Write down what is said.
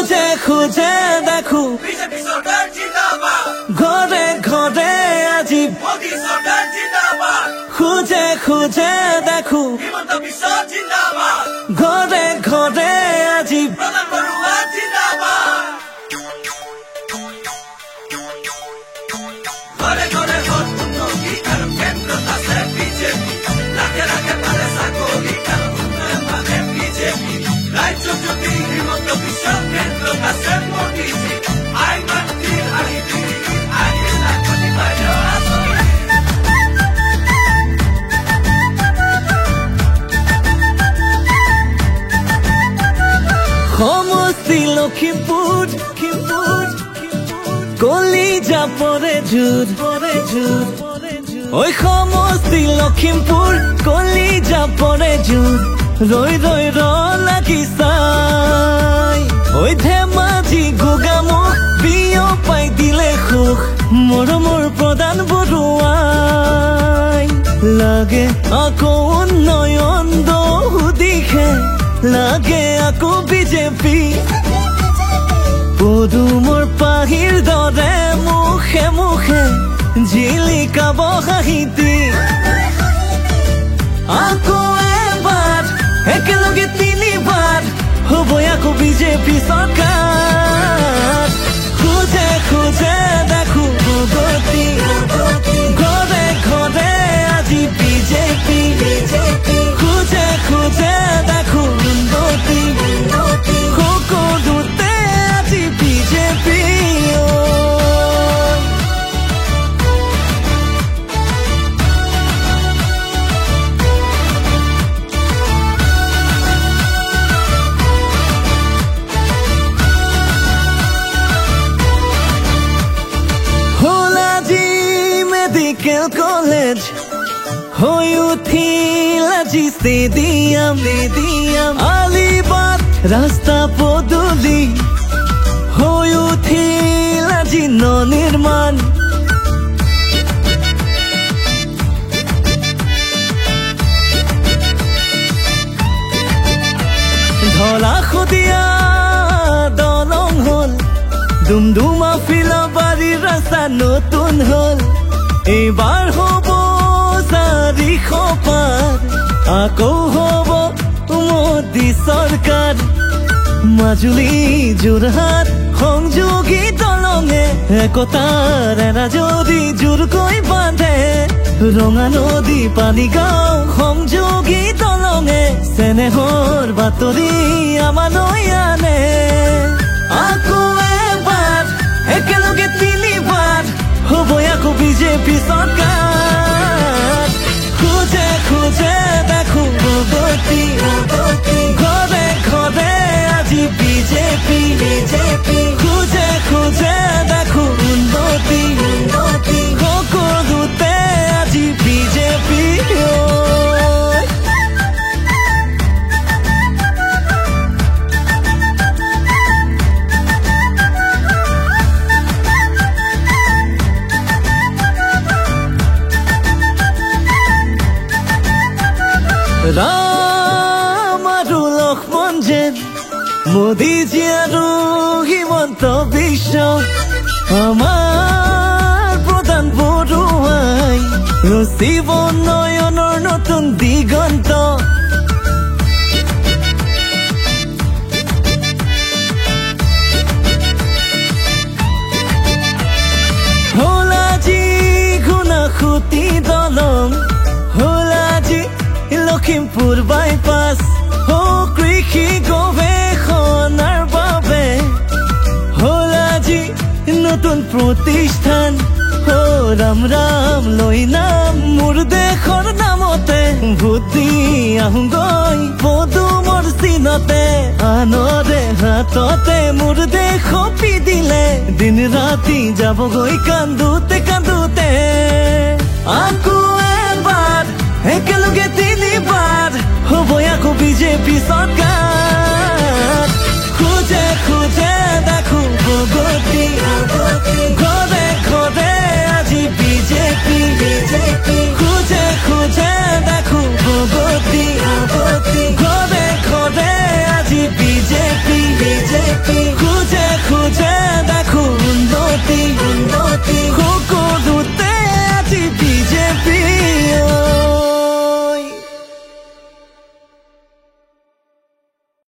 খুঁজে খুঁজে দেখো বিজেপি সরকার জিন্দাবাদ ঘরে ঘরে আজি মোদি সরকার জিন্দাবাদ খুঁজে খুঁজে দেখো হিমন্ত বিশ্ব জিন্দাবাদ ঘরে ঘরে আজি প্রধান বড়ুয়া জিন্দাবাদ ঘরে ঘরে ভোট উন্নতি কারণ কেন্দ্র আছে বিজেপি লাখে লাখে পারে চাকরি কারণ উন্নয়ন মানে বিজেপি রাজ্য যদি হিমন্ত বিশ্ব কেন্দ্র আছে মোদীজি আই মাটির আইডি আই লাখনি বাইরে আসলে সমষ্টি লখিমপুর কলিজা পরে জুর ওই সমষ্টি লখিমপুর কলিজা পরে জুর ৰৈ ৰৈ ৰ লাগিছাই ওই ধেমাজি গোগামুখ বিয় পাই দিলে সুখ মৰমৰ প্ৰধান বৰুৱাই লাগে আকৌ উন্নয়ন দিশে লাগে আকৌ বিজেপি পদুমৰ পাহিৰ দৰে মুখে মুখে জিলিকাব হাঁহিতি আকৌ এবাৰ একেলগে তিনিবাৰ হ'ব আকৌ বিজেপি চৰকাৰ খুঁজে খুঁজে দেখো গতি ঘৰে ঘৰে আজি বিজেপি খুঁজে খুঁজে দেখো উন্নতি সকলোতে আজি বিজেপি মেডিকেল কলেজ হৈ উঠিল আজি ষ্টেডিয়াম আলিবাট ৰাস্তা পদূলি হৈ উঠিল আজি ননিৰ্মাণ ধলা শদিয়া দলং হল ডুমডুমা ফিলাবাৰীৰ ৰাস্তা নতুন হল এইবাৰ হ'ব 400 পাৰ আকৌ হ'ব মোদী চৰকাৰ মাজুলী যোৰহাট সংযোগী দলঙে একতাৰ এৰা যদি জোৰকৈ বান্ধে ৰঙা নদী পানীগাঁও সংযোগী দলঙে চেনেহৰ বাতৰি আমালৈ আনে আকৌ এবাৰ একেলগে তিনিবাৰ হ'ব আকৌ বিজেপি চৰকাৰ খুঁজে খুঁজে দেখো গতি ঘৰে ঘৰে আজি বিজেপি খুঁজে খুঁজে দেখো উন্নতি সকলোতে আজি বিজেপি ৰাম আৰু লক্ষ্মণ যেন মোদীজী আৰু হিমন্ত বিশ্ব আমাৰ প্ৰধান বৰুৱাই ৰচিব উন্নয়নৰ নতুন দিগন্ত হ'ল আজি ঘুনাসুতি দলং হ'ল আজি লখিমপুৰ বাইপাছ কৃষি গৱেষণাৰ বাবে হ'ল আজি নতুন প্ৰতিষ্ঠান ৰাম ৰাম লৈ নাম মোৰ দেশৰ নামতে ভোট দি আহোঁগৈ পদুমৰ চিনতে আনৰে হাততে মোৰ দেশ সপি দিলে দিন ৰাতি যাবগৈ কান্দোতে কান্দোতে আকৌ এবাৰ একেলগে তিনিবাৰ হ'ব আকৌ বিজেপি চৰকাৰ খুঁজে খুঁজে দেখো গতি ঘৰে ঘৰে আজি বিজেপি খুঁজে খুঁজে দেখো গতি ঘৰে ঘৰে আজি বিজেপি